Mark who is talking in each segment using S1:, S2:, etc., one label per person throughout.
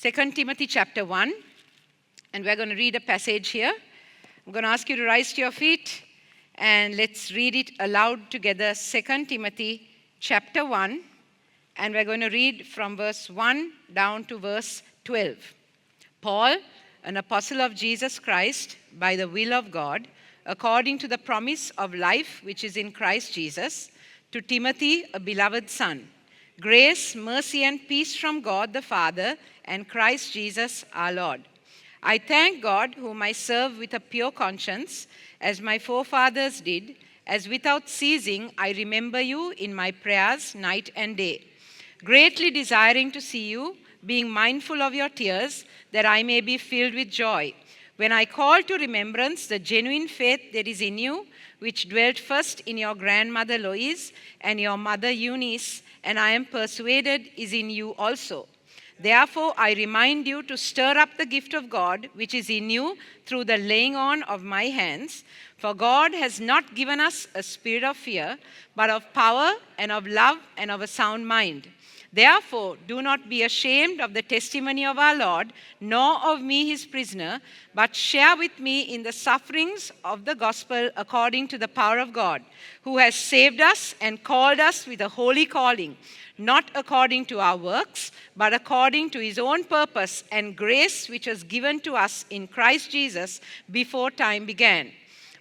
S1: 2 Timothy chapter 1, and we're going to read a passage here. I'm going to ask you to rise to your feet, and let's read it aloud together. 2 Timothy chapter 1, and we're going to read from verse 1 down to verse 12. Paul, an apostle of Jesus Christ, by the will of God, according to the promise of life which is in Christ Jesus, to Timothy, a beloved son. Grace, mercy, and peace from God the Father and Christ Jesus our Lord. I thank God, whom I serve with a pure conscience, as my forefathers did, as without ceasing I remember you in my prayers night and day, greatly desiring to see you, being mindful of your tears, that I may be filled with joy, when I call to remembrance the genuine faith that is in you, which dwelt first in your grandmother Lois and your mother Eunice, and I am persuaded is in you also. Therefore, I remind you to stir up the gift of God which is in you through the laying on of my hands. For God has not given us a spirit of fear, but of power and of love and of a sound mind. Therefore, do not be ashamed of the testimony of our Lord, nor of me his prisoner, but share with me in the sufferings of the gospel according to the power of God, who has saved us and called us with a holy calling, not according to our works, but according to his own purpose and grace which was given to us in Christ Jesus before time began,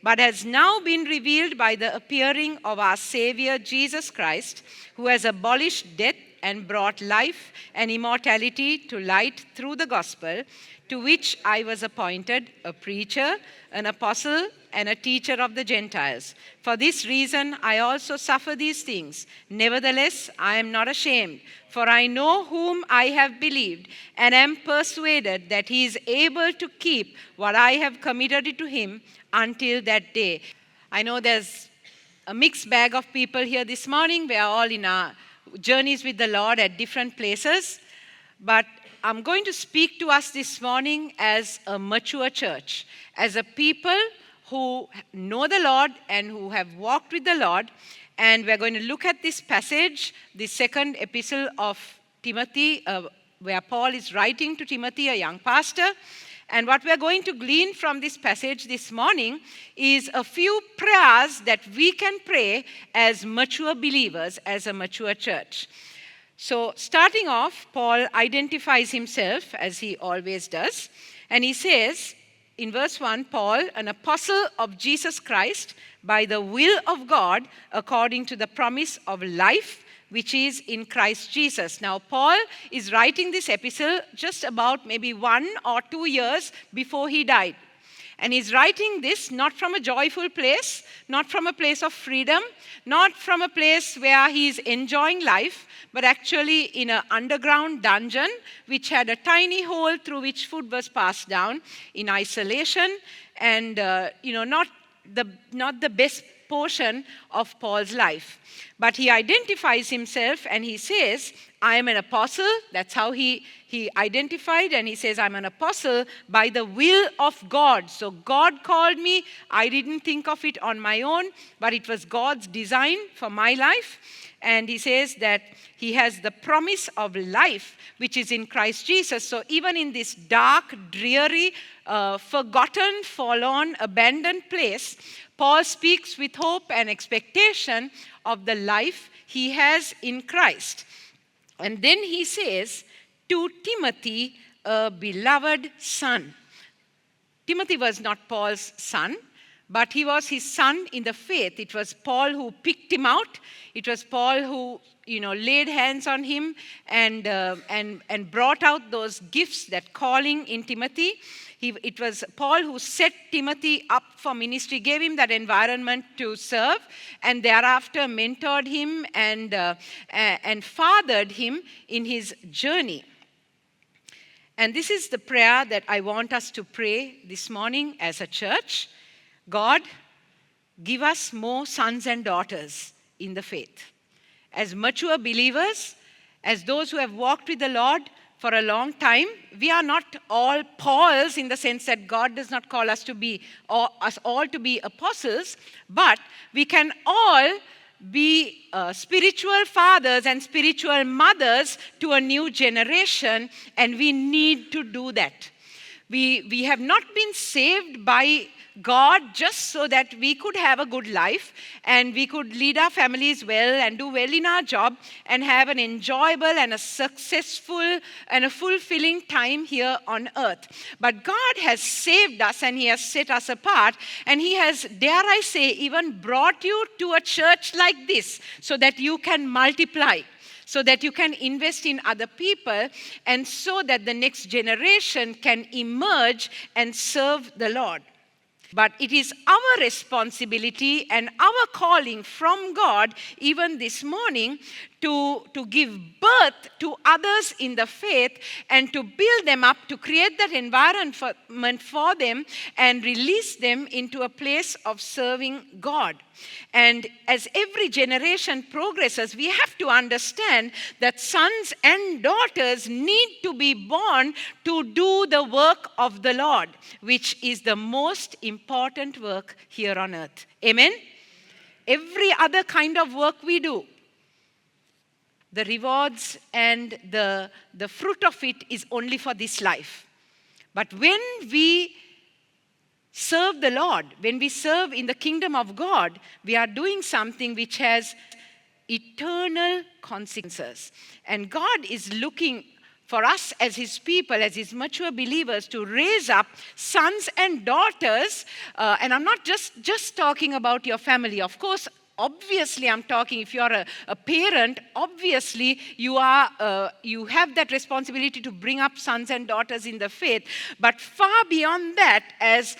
S1: but has now been revealed by the appearing of our Savior Jesus Christ, who has abolished death and brought life and immortality to light through the gospel, to which I was appointed a preacher, an apostle, and a teacher of the Gentiles. For this reason I also suffer these things. Nevertheless, I am not ashamed, for I know whom I have believed, and am persuaded that he is able to keep what I have committed to him until that day. I know there's a mixed bag of people here this morning. We are all in our journeys with the Lord at different places, but I'm going to speak to us this morning as a mature church, as a people who know the Lord and who have walked with the Lord. And we're going to look at this passage, the second epistle of Timothy, where Paul is writing to Timothy, a young pastor. And what we're going to glean from this passage this morning is a few prayers that we can pray as mature believers, as a mature church. So starting off, Paul identifies himself, as he always does, and he says in verse 1, Paul, an apostle of Jesus Christ, by the will of God, according to the promise of life, which is in Christ Jesus. Now, Paul is writing this epistle just about maybe 1 or 2 years before he died. And he's writing this not from a joyful place, not from a place of freedom, not from a place where he's enjoying life, but actually in an underground dungeon which had a tiny hole through which food was passed down, in isolation, and not the best portion of Paul's life. But he identifies himself and he says, I am an apostle. That's how he identified, and he says, I'm an apostle by the will of God. So God called me. I didn't think of it on my own, but it was God's design for my life. And he says that he has the promise of life, which is in Christ Jesus. So even in this dark, dreary, forgotten, forlorn, abandoned place, Paul speaks with hope and expectation of the life he has in Christ. And then he says, to Timothy, a beloved son. Timothy was not Paul's son, but he was his son in the faith. It was Paul who picked him out. It was Paul who, laid hands on him and brought out those gifts, that calling in Timothy. It was Paul who set Timothy up for ministry, gave him that environment to serve, and thereafter mentored him and fathered him in his journey. And this is the prayer that I want us to pray this morning as a church. God, give us more sons and daughters in the faith. As mature believers, as those who have walked with the Lord for a long time, we are not all Pauls in the sense that God does not call us to be, or us all to be apostles, but we can all be spiritual fathers and spiritual mothers to a new generation, and we need to do that. We have not been saved by God just so that we could have a good life and we could lead our families well and do well in our job and have an enjoyable and a successful and a fulfilling time here on earth. But God has saved us and He has set us apart, and He has, dare I say, even brought you to a church like this so that you can multiply, so that you can invest in other people, and so that the next generation can emerge and serve the Lord. But it is our responsibility and our calling from God, even this morning, to give birth to others in the faith and to build them up, to create that environment for them and release them into a place of serving God. And as every generation progresses, we have to understand that sons and daughters need to be born to do the work of the Lord, which is the most important work here on earth. Amen? Every other kind of work we do, the rewards and the fruit of it is only for this life. But when we serve the Lord, when we serve in the kingdom of God, we are doing something which has eternal consequences. And God is looking for us as His people, as His mature believers, to raise up sons and daughters. And I'm not just talking about your family. Of course, obviously, I'm talking, if you're a parent, obviously you have that responsibility to bring up sons and daughters in the faith. But far beyond that, as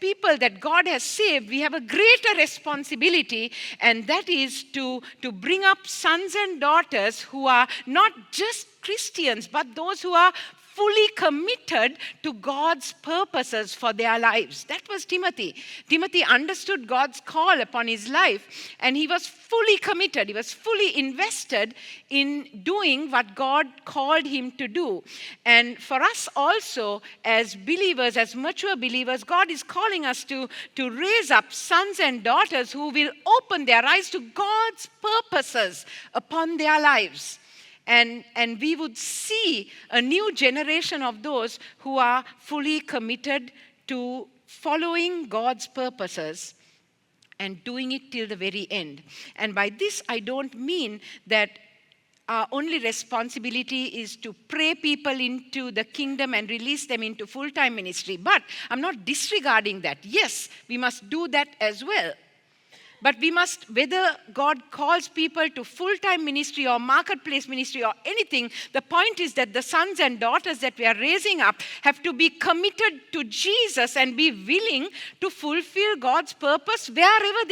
S1: people that God has saved, we have a greater responsibility, and that is to bring up sons and daughters who are not just Christians, but those who are fully committed to God's purposes for their lives. That was Timothy. Timothy understood God's call upon his life, and he was fully committed. He was fully invested in doing what God called him to do. And for us also, as believers, as mature believers, God is calling us to raise up sons and daughters who will open their eyes to God's purposes upon their lives. And we would see a new generation of those who are fully committed to following God's purposes and doing it till the very end. And by this, I don't mean that our only responsibility is to pray people into the kingdom and release them into full-time ministry. But I'm not disregarding that. Yes, we must do that as well. But we must, whether God calls people to full-time ministry or marketplace ministry or anything, the point is that the sons and daughters that we are raising up have to be committed to Jesus and be willing to fulfill God's purpose wherever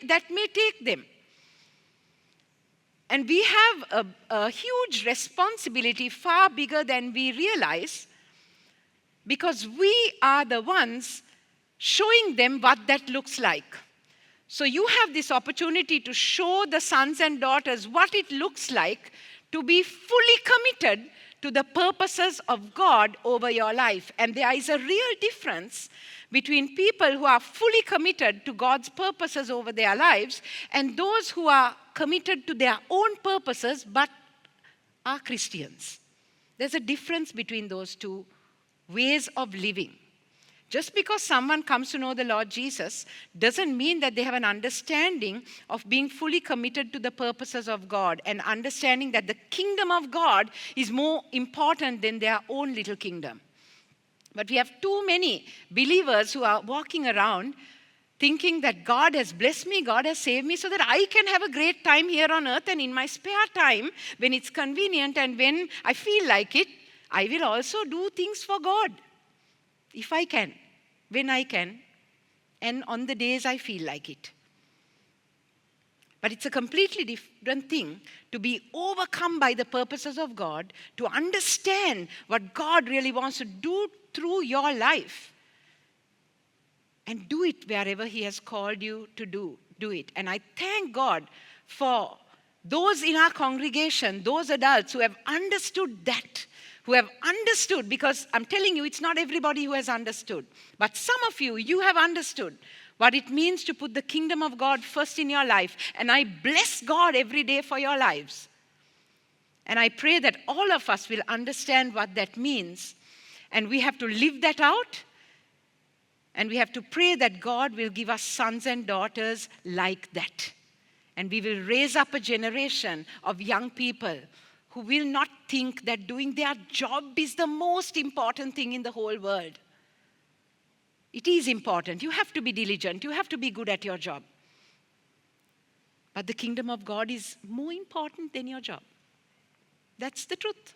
S1: that may take them. And we have a huge responsibility, far bigger than we realize, because we are the ones showing them what that looks like. So you have this opportunity to show the sons and daughters what it looks like to be fully committed to the purposes of God over your life. And there is a real difference between people who are fully committed to God's purposes over their lives and those who are committed to their own purposes but are Christians. There's a difference between those two ways of living. Just because someone comes to know the Lord Jesus doesn't mean that they have an understanding of being fully committed to the purposes of God and understanding that the kingdom of God is more important than their own little kingdom. But we have too many believers who are walking around thinking that God has blessed me, God has saved me so that I can have a great time here on earth, and in my spare time, when it's convenient and when I feel like it, I will also do things for God. If I can, when I can, and on the days I feel like it. But it's a completely different thing to be overcome by the purposes of God, to understand what God really wants to do through your life, and do it wherever He has called you to do it. And I thank God for those in our congregation, those adults who have understood that, who have understood, because I'm telling you, it's not everybody who has understood. But some of you have understood what it means to put the kingdom of God first in your life. And I bless God every day for your lives. And I pray that all of us will understand what that means. And we have to live that out. And we have to pray that God will give us sons and daughters like that. And we will raise up a generation of young people who will not think that doing their job is the most important thing in the whole world. It is important. You have to be diligent. You have to be good at your job. But the kingdom of God is more important than your job. That's the truth.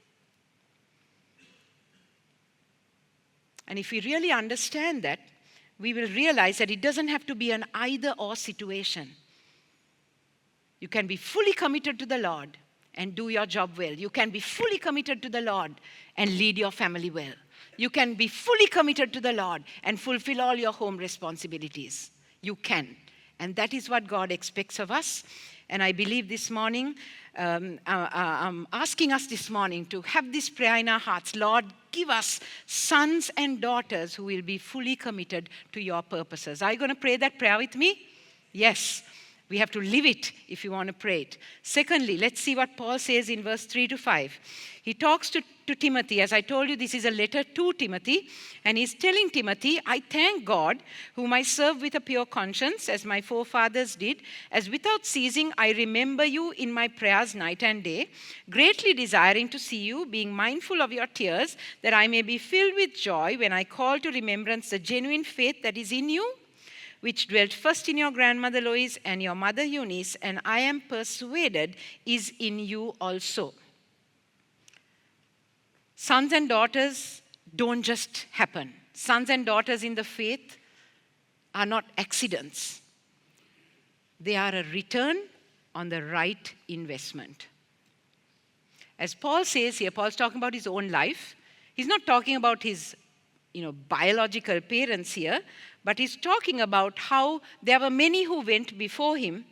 S1: And if we really understand that, we will realize that it doesn't have to be an either-or situation. You can be fully committed to the Lord and do your job well. You can be fully committed to the Lord and lead your family well. You can be fully committed to the Lord and fulfill all your home responsibilities. You can. And that is what God expects of us. And I believe this morning, I'm asking us this morning to have this prayer in our hearts. Lord, give us sons and daughters who will be fully committed to your purposes. Are you going to pray that prayer with me? Yes. We have to live it if you want to pray it. Secondly, let's see what Paul says in verse 3 to 5. He talks to Timothy. As I told you, this is a letter to Timothy. And he's telling Timothy, I thank God, whom I serve with a pure conscience, as my forefathers did, as without ceasing I remember you in my prayers night and day, greatly desiring to see you, being mindful of your tears, that I may be filled with joy when I call to remembrance the genuine faith that is in you, which dwelt first in your grandmother Lois and your mother Eunice, and I am persuaded is in you also. Sons and daughters don't just happen. Sons and daughters in the faith are not accidents. They are a return on the right investment. As Paul says here, Paul's talking about his own life. He's not talking about his biological parents here, but he's talking about how there were many who went before him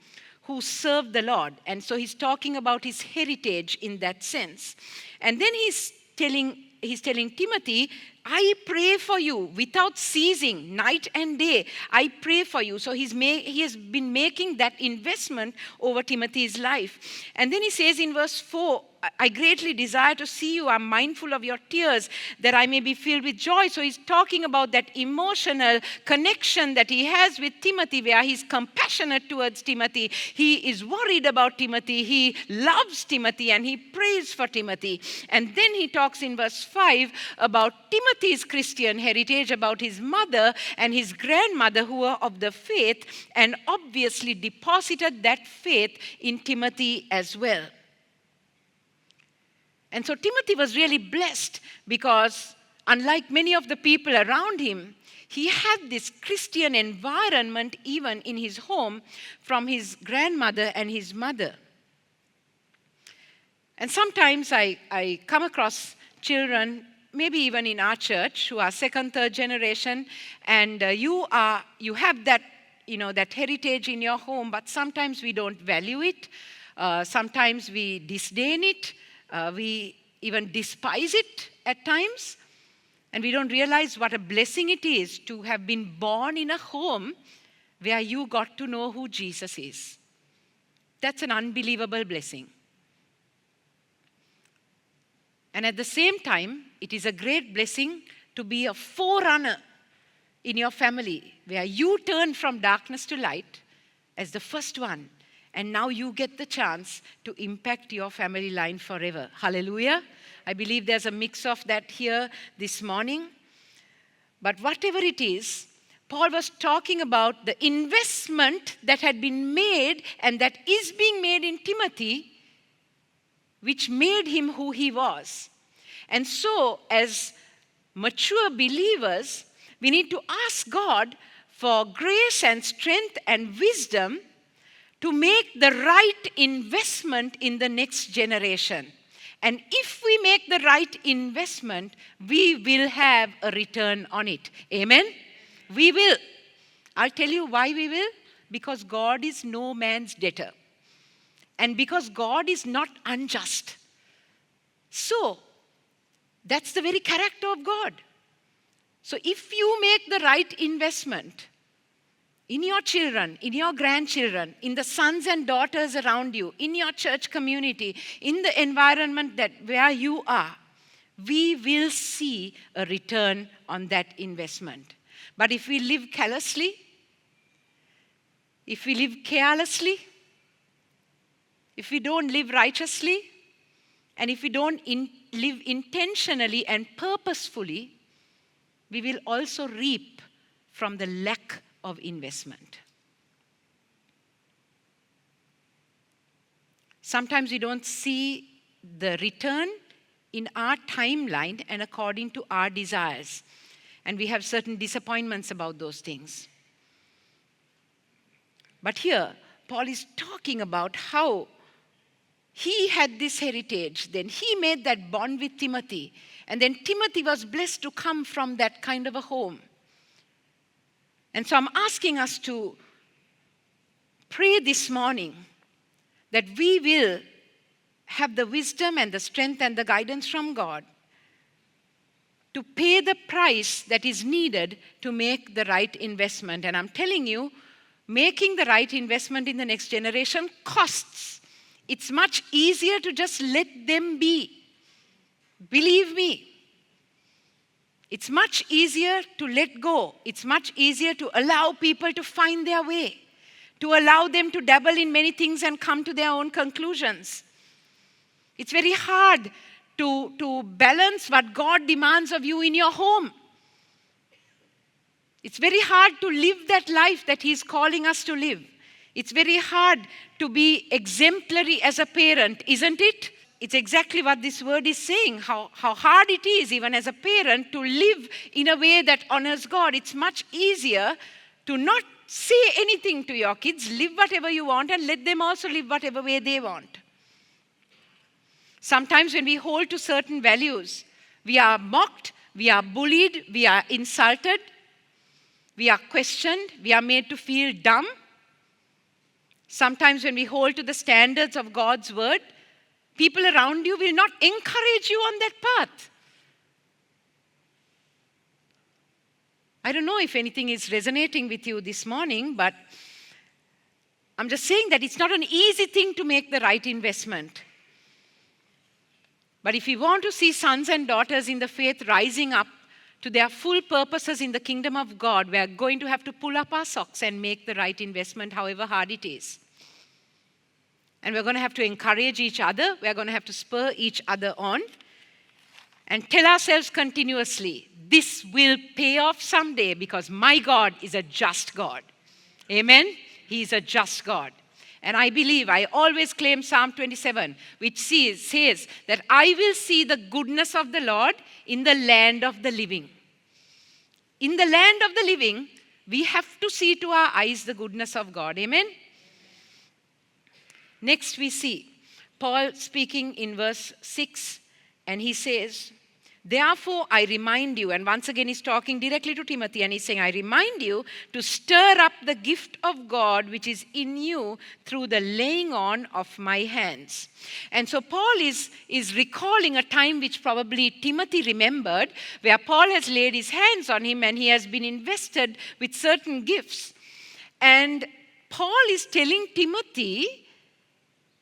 S1: who served the Lord. And so he's talking about his heritage in that sense. And then he's telling Timothy, I pray for you without ceasing, night and day. I pray for you. So he has been making that investment over Timothy's life. And then he says in verse 4, I greatly desire to see you. I'm mindful of your tears, that I may be filled with joy. So he's talking about that emotional connection that he has with Timothy, where he's compassionate towards Timothy. He is worried about Timothy. He loves Timothy and he prays for Timothy. And then he talks in verse 5 about Timothy's Christian heritage, about his mother and his grandmother who were of the faith, and obviously deposited that faith in Timothy as well. And so Timothy was really blessed because, unlike many of the people around him, he had this Christian environment even in his home from his grandmother and his mother. And sometimes I come across children, maybe even in our church, who are second, third generation, and you have that, that heritage in your home, but sometimes we don't value it. Sometimes we disdain it. We even despise it at times, and we don't realize what a blessing it is to have been born in a home where you got to know who Jesus is. That's an unbelievable blessing. And at the same time, it is a great blessing to be a forerunner in your family, where you turn from darkness to light as the first one. And now you get the chance to impact your family line forever. Hallelujah. I believe there's a mix of that here this morning. But whatever it is, Paul was talking about the investment that had been made and that is being made in Timothy, which made him who he was. And so, as mature believers, we need to ask God for grace and strength and wisdom to make the right investment in the next generation. And if we make the right investment, we will have a return on it. Amen? We will. I'll tell you why we will. Because God is no man's debtor. And because God is not unjust. So, that's the very character of God. So if you make the right investment, in your children, in your grandchildren, in the sons and daughters around you, in your church community, in the environment where you are, we will see a return on that investment. But if we live callously, if we live carelessly, if we don't live righteously, and if we don't live intentionally and purposefully, we will also reap from the lack of investment. Sometimes we don't see the return in our timeline and according to our desires. And we have certain disappointments about those things. But here, Paul is talking about how he had this heritage. Then he made that bond with Timothy. And then Timothy was blessed to come from that kind of a home. And so I'm asking us to pray this morning that we will have the wisdom and the strength and the guidance from God to pay the price that is needed to make the right investment. And I'm telling you, making the right investment in the next generation costs. It's much easier to just let them be. Believe me. It's much easier to let go. It's much easier to allow people to find their way, to allow them to dabble in many things and come to their own conclusions. It's very hard to balance what God demands of you in your home. It's very hard to live that life that He's calling us to live. It's very hard to be exemplary as a parent, isn't it? It's exactly what this word is saying, how hard it is even as a parent to live in a way that honors God. It's much easier to not say anything to your kids, live whatever you want and let them also live whatever way they want. Sometimes when we hold to certain values, we are mocked, we are bullied, we are insulted, we are questioned, we are made to feel dumb. Sometimes when we hold to the standards of God's word, people around you will not encourage you on that path. I don't know if anything is resonating with you this morning, but I'm just saying that it's not an easy thing to make the right investment. But if we want to see sons and daughters in the faith rising up to their full purposes in the kingdom of God, we are going to have to pull up our socks and make the right investment, however hard it is. And we're going to have to encourage each other. We're going to have to spur each other on and tell ourselves continuously, this will pay off someday because my God is a just God. Amen? He is a just God. And I believe, I always claim Psalm 27, which says that I will see the goodness of the Lord in the land of the living. In the land of the living, we have to see to our eyes the goodness of God. Amen? Next we see Paul speaking in verse 6, and he says, therefore I remind you, and once again he's talking directly to Timothy, and he's saying, I remind you to stir up the gift of God which is in you through the laying on of my hands. And so Paul is recalling a time which probably Timothy remembered, where Paul has laid his hands on him and he has been invested with certain gifts. And Paul is telling Timothy,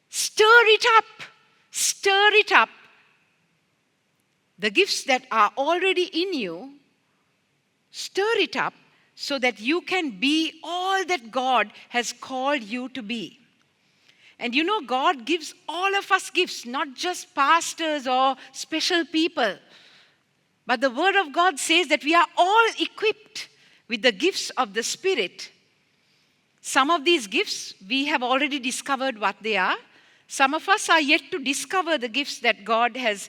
S1: stir it up, stir it up. The gifts that are already in you, stir it up so that you can be all that God has called you to be. And you know, God gives all of us gifts, not just pastors or special people. But the Word of God says that we are all equipped with the gifts of the Spirit. Some of these gifts, we have already discovered what they are. Some of us are yet to discover the gifts that God has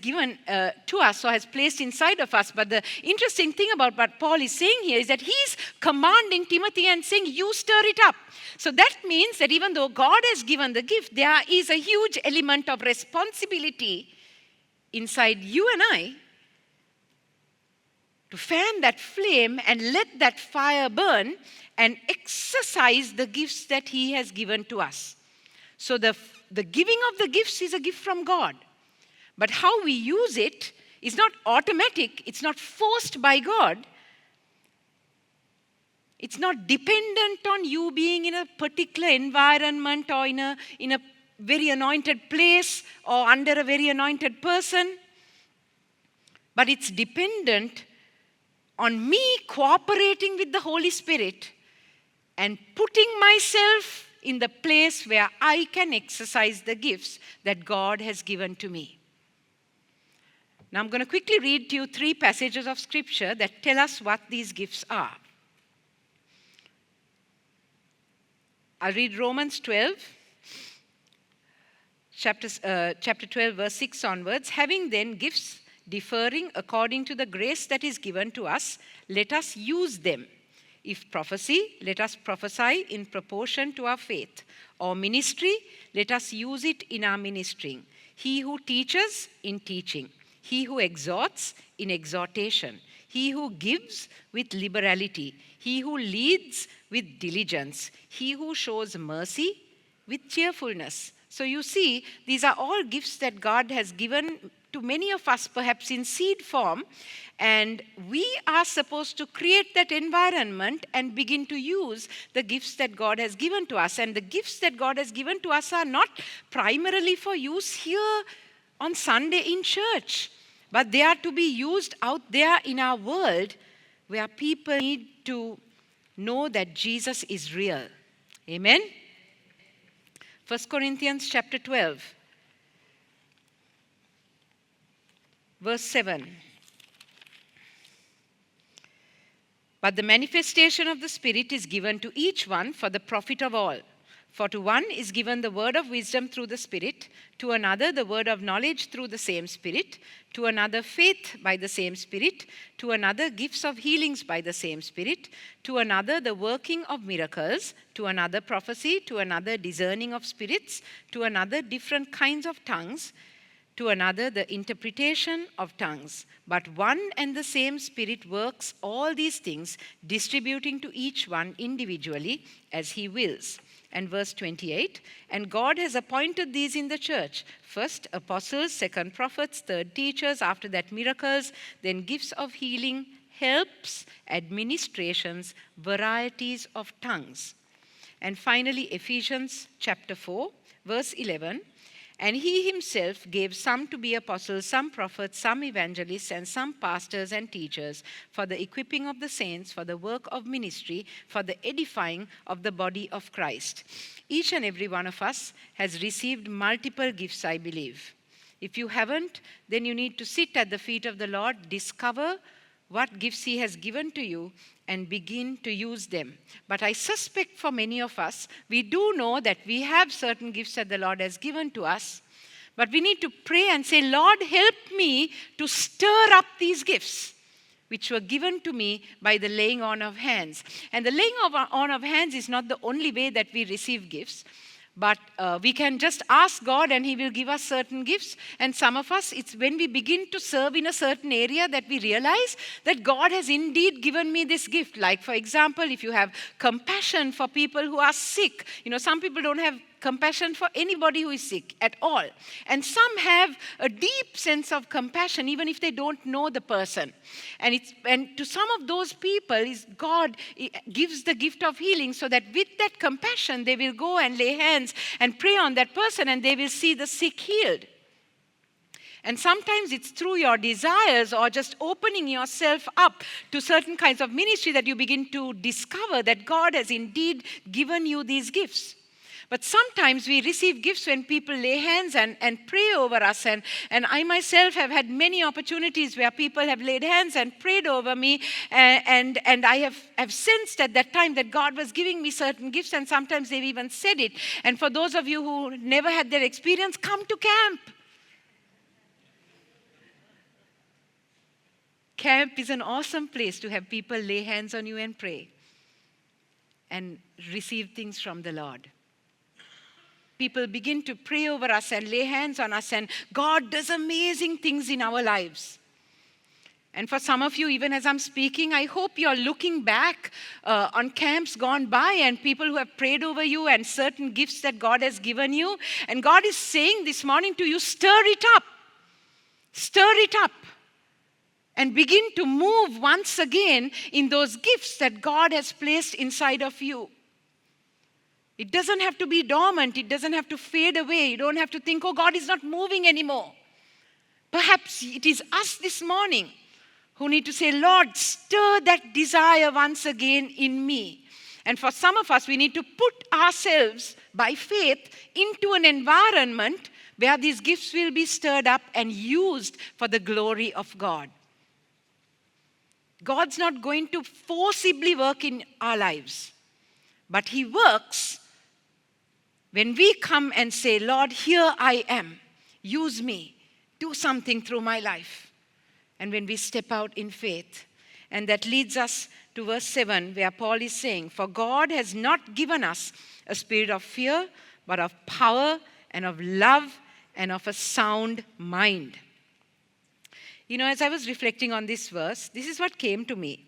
S1: given to us or has placed inside of us. But the interesting thing about what Paul is saying here is that he's commanding Timothy and saying, you stir it up. So that means that even though God has given the gift, there is a huge element of responsibility inside you and I to fan that flame and let that fire burn and exercise the gifts that He has given to us. So the giving of the gifts is a gift from God. But how we use it is not automatic. It's not forced by God. It's not dependent on you being in a particular environment or in a very anointed place or under a very anointed person. But it's dependent on me cooperating with the Holy Spirit and putting myself in the place where I can exercise the gifts that God has given to me. Now I'm going to quickly read to you 3 passages of scripture that tell us what these gifts are. I'll read Romans 12, chapter 12, verse 6 onwards. Having then gifts differing according to the grace that is given to us, let us use them. If prophecy, let us prophesy in proportion to our faith. Or ministry, let us use it in our ministering. He who teaches, in teaching. He who exhorts, in exhortation. He who gives, with liberality. He who leads, with diligence. He who shows mercy, with cheerfulness. So you see, these are all gifts that God has given to many of us, perhaps in seed form, and we are supposed to create that environment and begin to use the gifts that God has given to us. And the gifts that God has given to us are not primarily for use here on Sunday in church, but they are to be used out there in our world where people need to know that Jesus is real. Amen? 1 Corinthians chapter 12, verse 7. But the manifestation of the Spirit is given to each one for the profit of all. For to one is given the word of wisdom through the Spirit, to another the word of knowledge through the same Spirit, to another faith by the same Spirit, to another gifts of healings by the same Spirit, to another the working of miracles, to another prophecy, to another discerning of spirits, to another different kinds of tongues, to another the interpretation of tongues. But one and the same Spirit works all these things, distributing to each one individually as he wills. And verse 28, and God has appointed these in the church. First apostles, second prophets, third teachers, after that miracles, then gifts of healing, helps, administrations, varieties of tongues. And finally, Ephesians chapter 4, verse 11, and he himself gave some to be apostles, some prophets, some evangelists, and some pastors and teachers for the equipping of the saints, for the work of ministry, for the edifying of the body of Christ. Each and every one of us has received multiple gifts, I believe. If you haven't, then you need to sit at the feet of the Lord, discover what gifts he has given to you, and begin to use them. But I suspect for many of us, we do know that we have certain gifts that the Lord has given to us, but we need to pray and say, Lord, help me to stir up these gifts which were given to me by the laying on of hands. And the laying on of hands is not the only way that we receive gifts. But we can just ask God and he will give us certain gifts. And some of us, it's when we begin to serve in a certain area that we realize that God has indeed given me this gift. Like, for example, if you have compassion for people who are sick. You know, some people don't have compassion for anybody who is sick at all. And some have a deep sense of compassion even if they don't know the person. And to some of those people, God gives the gift of healing so that with that compassion, they will go and lay hands and pray on that person and they will see the sick healed. And sometimes it's through your desires or just opening yourself up to certain kinds of ministry that you begin to discover that God has indeed given you these gifts. But sometimes we receive gifts when people lay hands and pray over us. And I myself have had many opportunities where people have laid hands and prayed over me. And I have sensed at that time that God was giving me certain gifts. And sometimes they've even said it. And for those of you who never had that experience, come to camp. Camp is an awesome place to have people lay hands on you and pray and receive things from the Lord. People begin to pray over us and lay hands on us, and God does amazing things in our lives. And for some of you, even as I'm speaking, I hope you're looking back on camps gone by and people who have prayed over you and certain gifts that God has given you. And God is saying this morning to you, stir it up. Stir it up. and begin to move once again in those gifts that God has placed inside of you. It doesn't have to be dormant. It doesn't have to fade away. You don't have to think, oh, God is not moving anymore. Perhaps it is us this morning who need to say, Lord, stir that desire once again in me. And for some of us, we need to put ourselves by faith into an environment where these gifts will be stirred up and used for the glory of God. God's not going to forcibly work in our lives, but He works when we come and say, Lord, here I am. Use me. Do something through my life. And when we step out in faith. And that leads us to verse 7, where Paul is saying, for God has not given us a spirit of fear, but of power and of love and of a sound mind. You know, as I was reflecting on this verse, this is what came to me.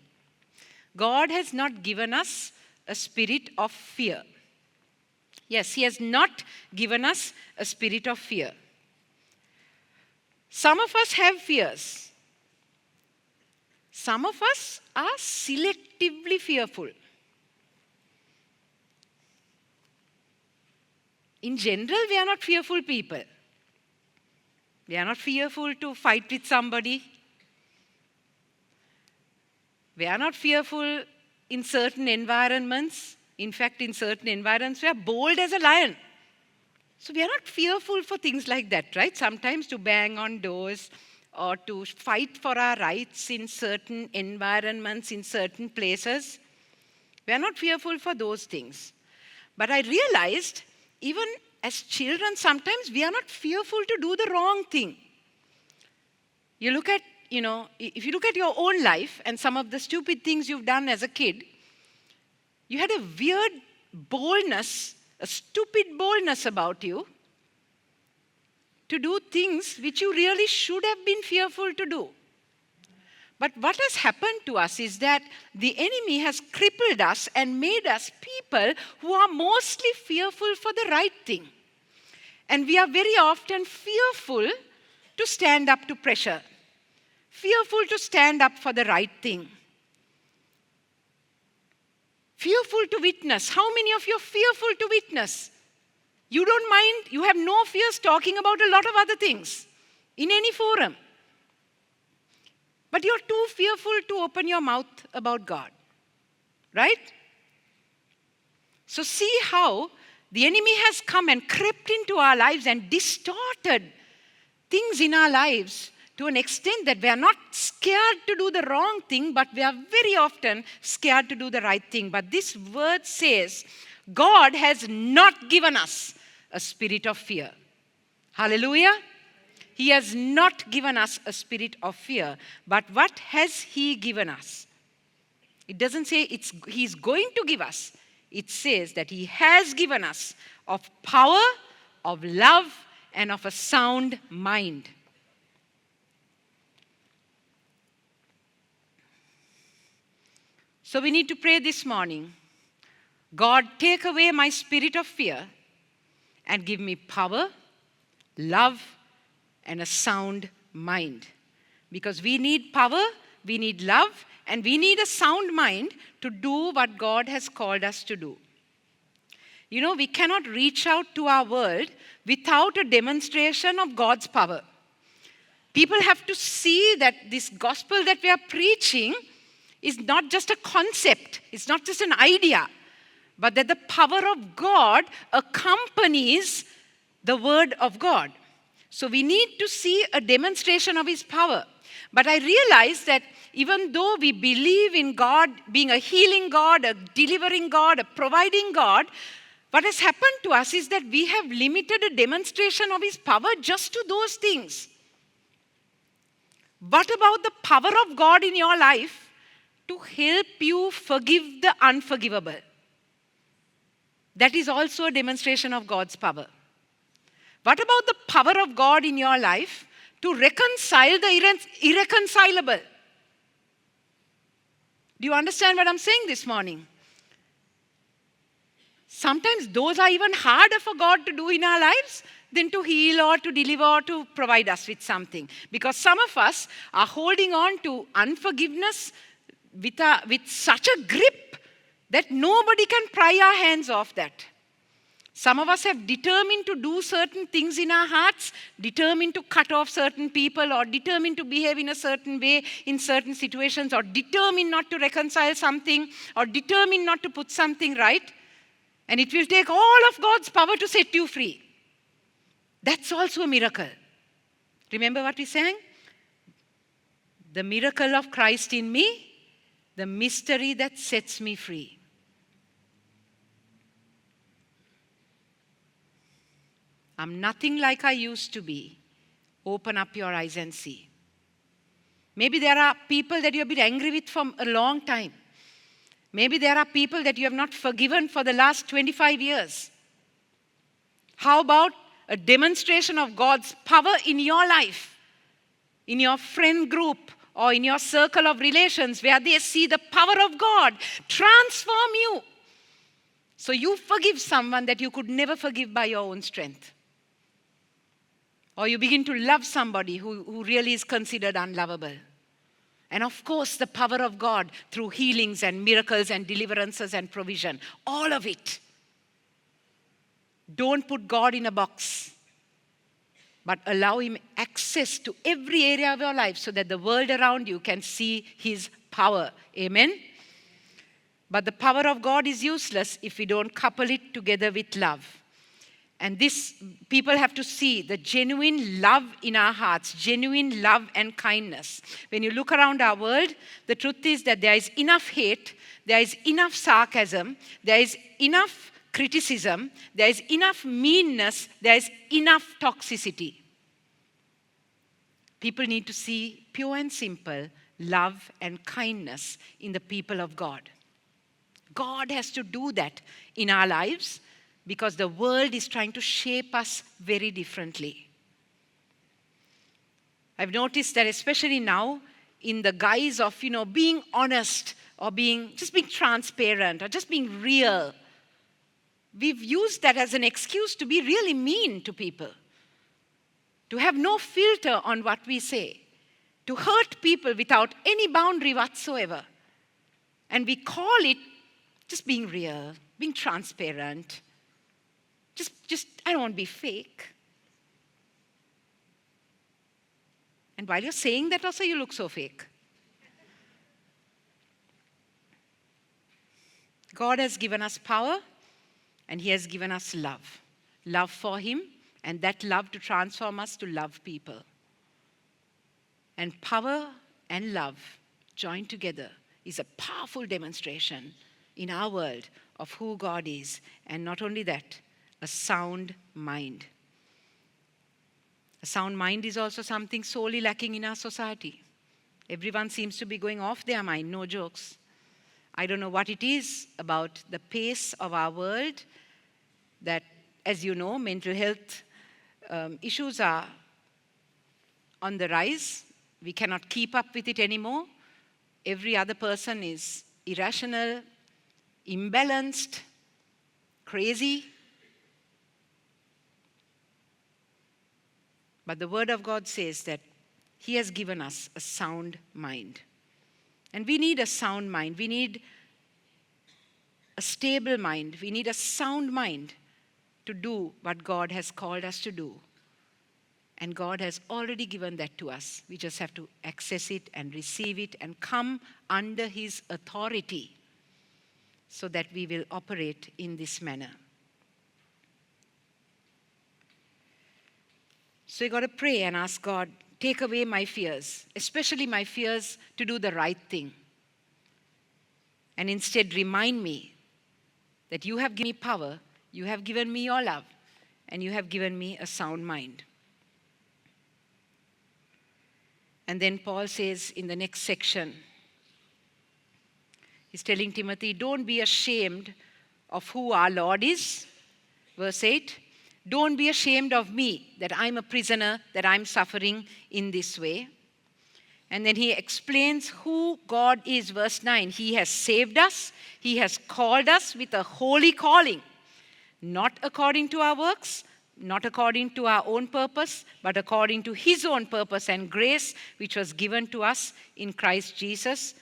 S1: God has not given us a spirit of fear. Yes, He has not given us a spirit of fear. Some of us have fears. Some of us are selectively fearful. In general, we are not fearful people. We are not fearful to fight with somebody. We are not fearful in certain environments. In fact, in certain environments, we are bold as a lion. So we are not fearful for things like that, right? Sometimes to bang on doors or to fight for our rights in certain environments, in certain places. We are not fearful for those things. But I realized, even as children, sometimes we are not fearful to do the wrong thing. You look at, if you look at your own life and some of the stupid things you've done as a kid, you had a weird boldness, a stupid boldness about you to do things which you really should have been fearful to do. But what has happened to us is that the enemy has crippled us and made us people who are mostly fearful for the right thing. And we are very often fearful to stand up to pressure, fearful to stand up for the right thing, fearful to witness. How many of you are fearful to witness? You don't mind, you have no fears talking about a lot of other things in any forum. But you're too fearful to open your mouth about God. Right? So see how the enemy has come and crept into our lives and distorted things in our lives to an extent that we are not scared to do the wrong thing, but we are very often scared to do the right thing. But this word says, God has not given us a spirit of fear. Hallelujah. He has not given us a spirit of fear. But what has He given us? It doesn't say He's going to give us. It says that He has given us of power, of love, and of a sound mind. So we need to pray this morning. God, take away my spirit of fear and give me power, love, and a sound mind. Because we need power, we need love, and we need a sound mind to do what God has called us to do. You know, we cannot reach out to our world without a demonstration of God's power. People have to see that this gospel that we are preaching is not just a concept, it's not just an idea, but that the power of God accompanies the word of God. So we need to see a demonstration of His power. But I realize that even though we believe in God being a healing God, a delivering God, a providing God, what has happened to us is that we have limited a demonstration of His power just to those things. What about the power of God in your life to help you forgive the unforgivable? That is also a demonstration of God's power. What about the power of God in your life to reconcile the irreconcilable? Do you understand what I'm saying this morning? Sometimes those are even harder for God to do in our lives than to heal or to deliver or to provide us with something. Because some of us are holding on to unforgiveness with such a grip that nobody can pry our hands off that. Some of us have determined to do certain things in our hearts, determined to cut off certain people, or determined to behave in a certain way in certain situations, or determined not to reconcile something, or determined not to put something right. And it will take all of God's power to set you free. That's also a miracle. Remember what we sang? The miracle of Christ in me, the mystery that sets me free. I'm nothing like I used to be. Open up your eyes and see. Maybe there are people that you've been angry with for a long time. Maybe there are people that you have not forgiven for the last 25 years. How about a demonstration of God's power in your life, in your friend group, or in your circle of relations where they see the power of God transform you? So you forgive someone that you could never forgive by your own strength. Or you begin to love somebody who really is considered unlovable. And of course, the power of God through healings and miracles and deliverances and provision. All of it. Don't put God in a box, but allow Him access to every area of your life so that the world around you can see His power. Amen? But the power of God is useless if we don't couple it together with love. And this, people have to see the genuine love in our hearts, genuine love and kindness. When you look around our world, the truth is that there is enough hate, there is enough sarcasm, there is enough criticism, there is enough meanness, there is enough toxicity. People need to see pure and simple love and kindness in the people of God. God has to do that in our lives, because the world is trying to shape us very differently. I've noticed that especially now, in the guise of, being honest or just being transparent or just being real, we've used that as an excuse to be really mean to people, to have no filter on what we say, to hurt people without any boundary whatsoever. And we call it just being real, being transparent. Just, I don't want to be fake. And while you're saying that also, you look so fake. God has given us power, and He has given us love. Love for Him, and that love to transform us to love people. And power and love joined together is a powerful demonstration in our world of who God is. And not only that, a sound mind. A sound mind is also something sorely lacking in our society. Everyone seems to be going off their mind, no jokes. I don't know what it is about the pace of our world that, as you know, mental health issues are on the rise. We cannot keep up with it anymore. Every other person is irrational, imbalanced, crazy. But the Word of God says that He has given us a sound mind. And we need a sound mind. We need a stable mind. We need a sound mind to do what God has called us to do. And God has already given that to us. We just have to access it and receive it and come under His authority so that we will operate in this manner. So you got to pray and ask God, take away my fears, especially my fears to do the right thing. And instead remind me that you have given me power, you have given me your love, and you have given me a sound mind. And then Paul says in the next section, he's telling Timothy, don't be ashamed of who our Lord is. Verse 8. Don't be ashamed of me, that I'm a prisoner, that I'm suffering in this way. And then he explains who God is. Verse 9, He has saved us. He has called us with a holy calling, not according to our works, not according to our own purpose, but according to His own purpose and grace, which was given to us in Christ Jesus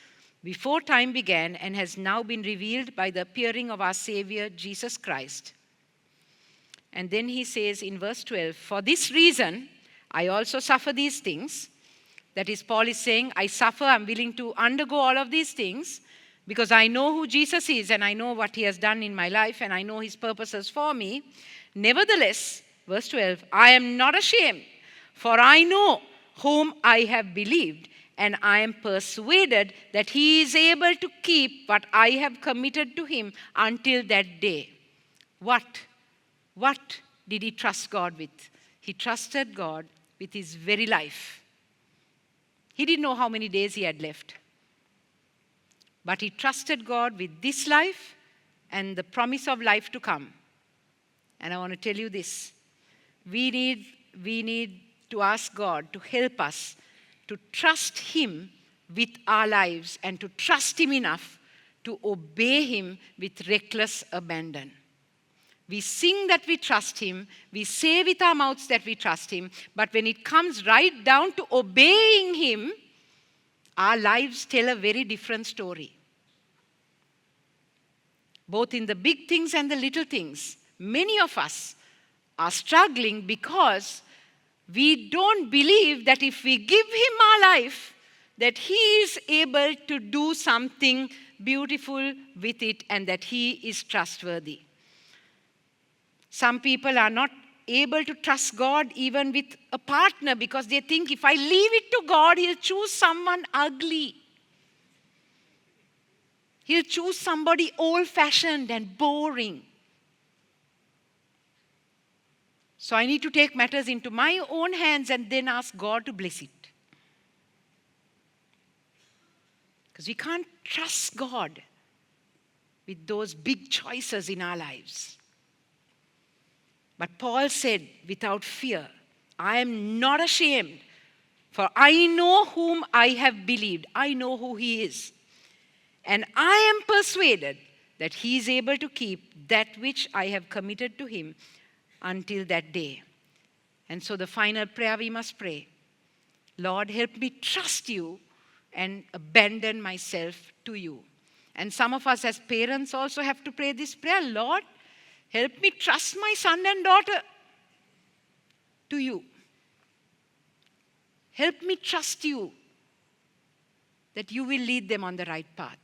S1: before time began and has now been revealed by the appearing of our Savior, Jesus Christ. And then he says in verse 12, for this reason, I also suffer these things. That is, Paul is saying, I suffer, I'm willing to undergo all of these things because I know who Jesus is and I know what He has done in my life and I know His purposes for me. Nevertheless, verse 12, I am not ashamed, for I know whom I have believed, and I am persuaded that He is able to keep what I have committed to Him until that day. What did he trust God with? He trusted God with his very life. He didn't know how many days he had left. But he trusted God with this life and the promise of life to come. And I want to tell you this. We need to ask God to help us to trust Him with our lives and to trust Him enough to obey Him with reckless abandon. We sing that we trust Him, we say with our mouths that we trust Him, but when it comes right down to obeying Him, our lives tell a very different story. Both in the big things and the little things, many of us are struggling because we don't believe that if we give Him our life, that He is able to do something beautiful with it and that He is trustworthy. Some people are not able to trust God even with a partner because they think if I leave it to God, He'll choose someone ugly. He'll choose somebody old-fashioned and boring. So I need to take matters into my own hands and then ask God to bless it. Because we can't trust God with those big choices in our lives. But Paul said, without fear, I am not ashamed, for I know whom I have believed. I know who He is. And I am persuaded that He is able to keep that which I have committed to Him until that day. And so the final prayer we must pray, Lord, help me trust You and abandon myself to You. And some of us as parents also have to pray this prayer, Lord, help me trust my son and daughter to You. Help me trust You that You will lead them on the right path.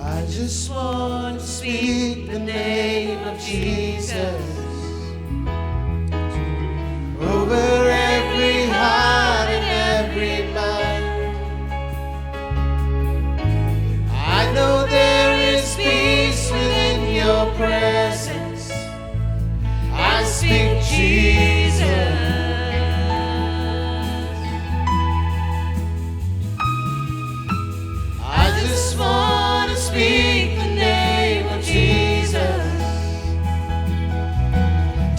S2: I just want to speak the name of Jesus over every heart and every mind. I know there is peace within Your presence. I speak Jesus. I just want to speak the name of Jesus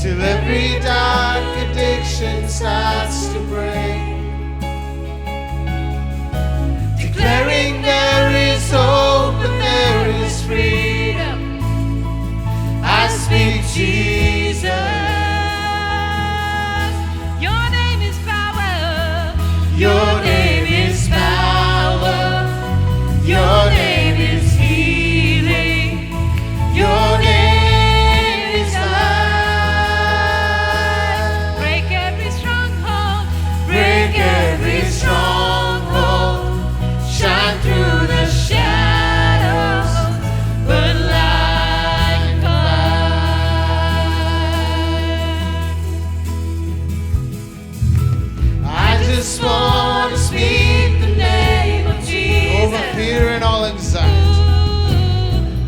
S2: till every dark addiction starts to break, declaring there is hope and there is freedom. I speak Jesus.
S1: Your name is power.
S2: Your name is power. Your name is healing. Your name is life.
S1: Break every stronghold.
S2: Break every stronghold. Shine through the shadows. Burn like fire. I just want to speak the name of Jesus over fear and all anxiety.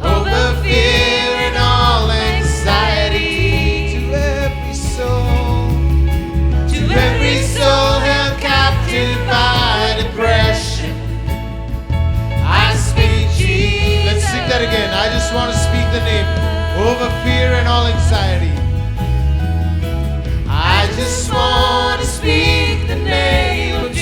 S2: Over fear and all anxiety. To every soul. To every soul held captive by depression. I speak Jesus. Let's sing that again. I just want to speak the name. Over fear and all anxiety. I just want to speak the name of Jesus.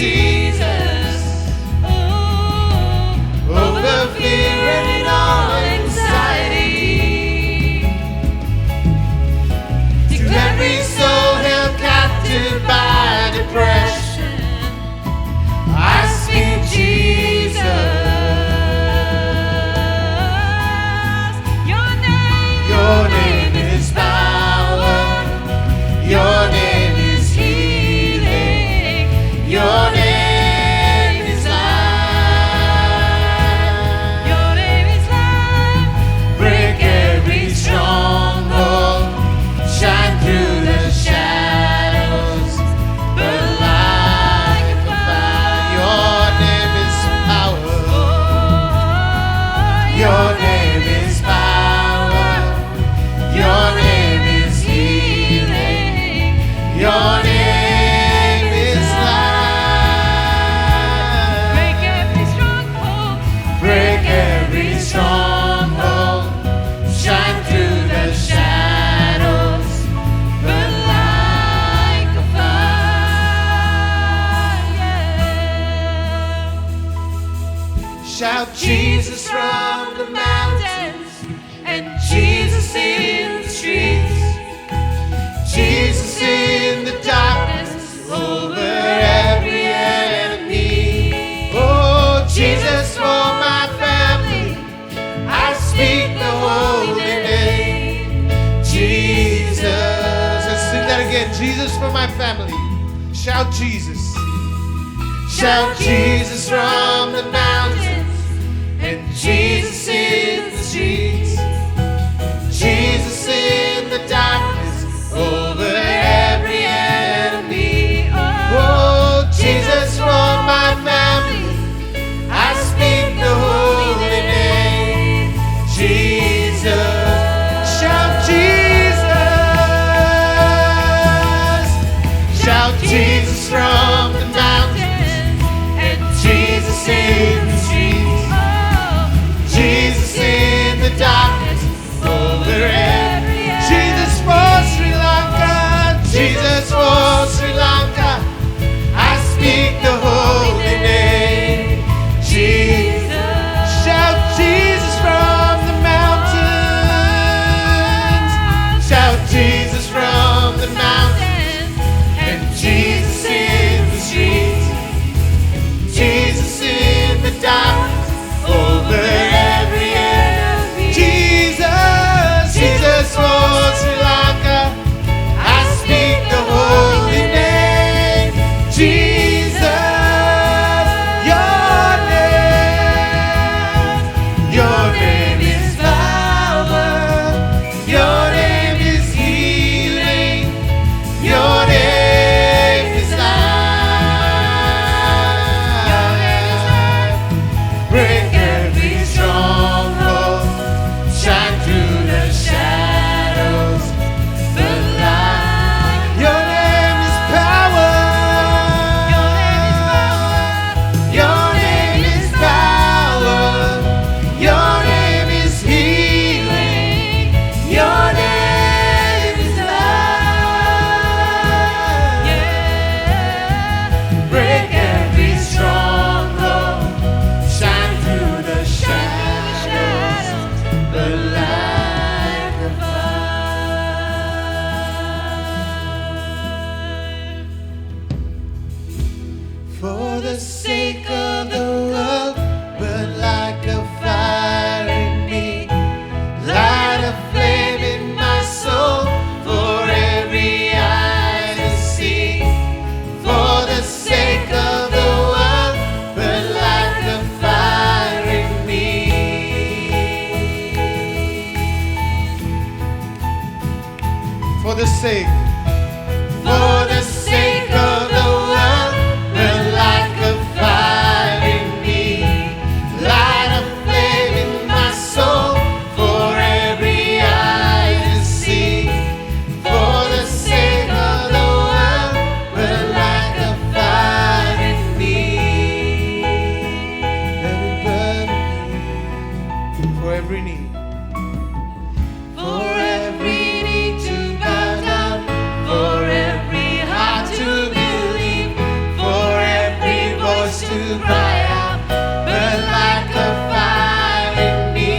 S2: Shout Jesus from the mountains and Jesus in the streets. Jesus in the darkness over every enemy. Oh, Jesus for my family, I speak the holy name. Jesus. Let's sing that again. Jesus for my family. Shout Jesus. Shout Jesus from the mountains and Jesus in the streets. Jesus in the darkness over every enemy. Oh, Jesus for my family, I speak the holy name. Jesus. Shout Jesus. Shout Jesus from the mountains and Jesus in the streets. Jesus in the darkness over every enemy. Jesus for Sri Lanka. Jesus for Sri Lanka, I speak the holy name. Jesus. Shout Jesus from the mountains. Shout Jesus from the mountains and Jesus in the streets. Jesus in the darkness over every enemy. Jesus, Jesus for Sri Lanka, I speak the holy name. Jesus, your name is power. Your name is healing. Your name is life. Break every stronghold. Shine through the shadows. The light. Your name is power. Your name is power. Your name is healing. Your name is life. Break every stronghold. Shine through the shadows. The light of life. For the sake of the world, burn like a fire in me. Light a flame in my soul for every eye to see. For the sake of the world, burn like a fire in me. For the sake of the world, burn like a fire in me. Light a flame in my soul for every eye to see. For the sake of the world, burn like a fire in me. Let it burn in me. For every need. For every need to bow down, for every heart to believe, for every voice to cry out, burn like a fire in me,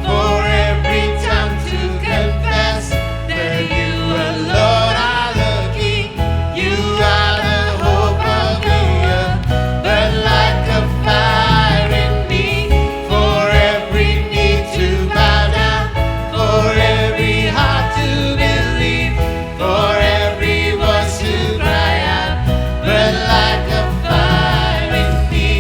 S2: for every tongue to confess that you alone are the King, you are the hope of the earth, burn like a fire in me, for every need to bow down, for every heart to believe, for every voice to cry out, burn like a fire in me.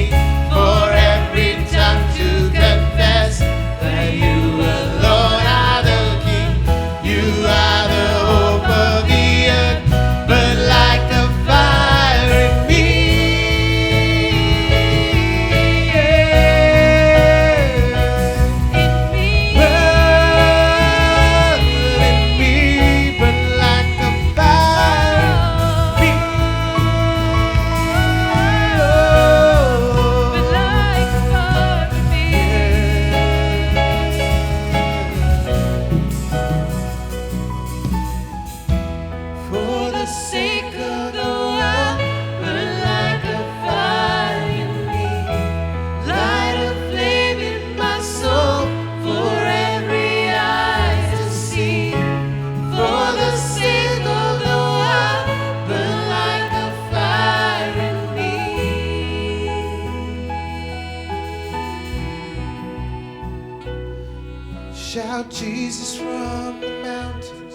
S2: Shout Jesus from the mountains,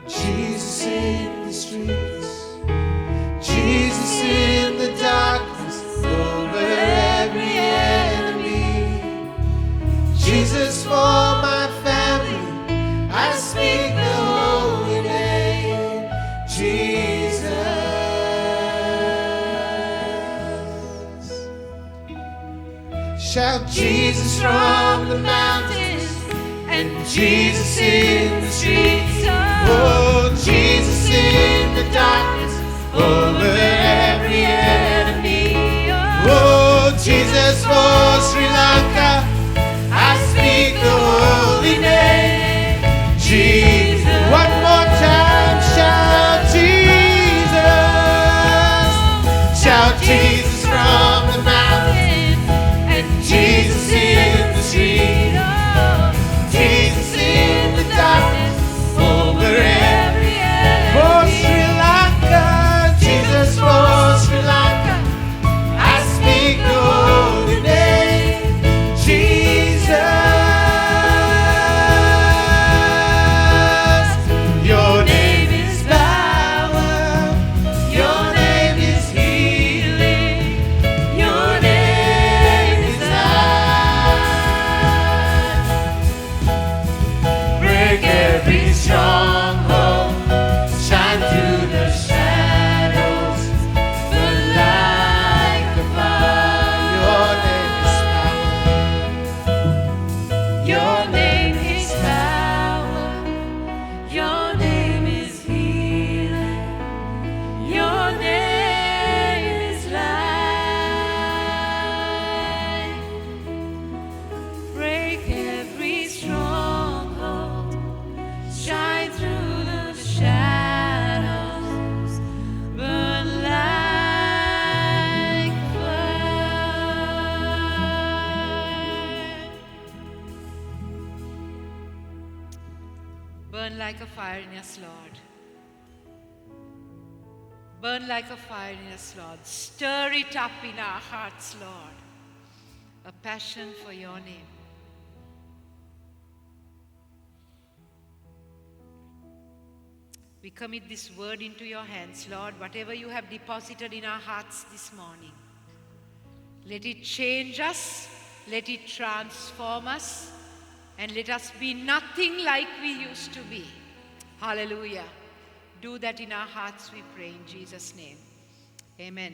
S2: Jesus in the streets, Jesus in the darkness over every enemy. Jesus for my family, I speak the holy name, Jesus. Shout Jesus from the mountains and Jesus in the streets. Oh, Jesus in the darkness over every enemy. Oh, Jesus for Sri Lanka, I speak the holy name, Jesus. One more time, shout Jesus. Shout Jesus from the mountain and Jesus in the street. Jesus in the darkness over every enemy. For Sri Lanka, Jesus for Sri Lanka, I speak the holy name, Jesus. Your name is power, your name is healing, your name is life. Break every stronghold, shine through the shadows, burn like a fire. Your name is power, your name is healing, your name is life. Break every stronghold, shine through the shadows, burn like fire. Burn like a fire in us, Lord. Burn like a fire in us, Lord. Stir it up in our hearts, Lord. A passion for your name. We commit this word into your hands, Lord. Whatever you have deposited in our hearts this morning, let it change us, let it transform us, and let us be nothing like we used to be. Hallelujah. Do that in our hearts, we pray in Jesus' name. Amen.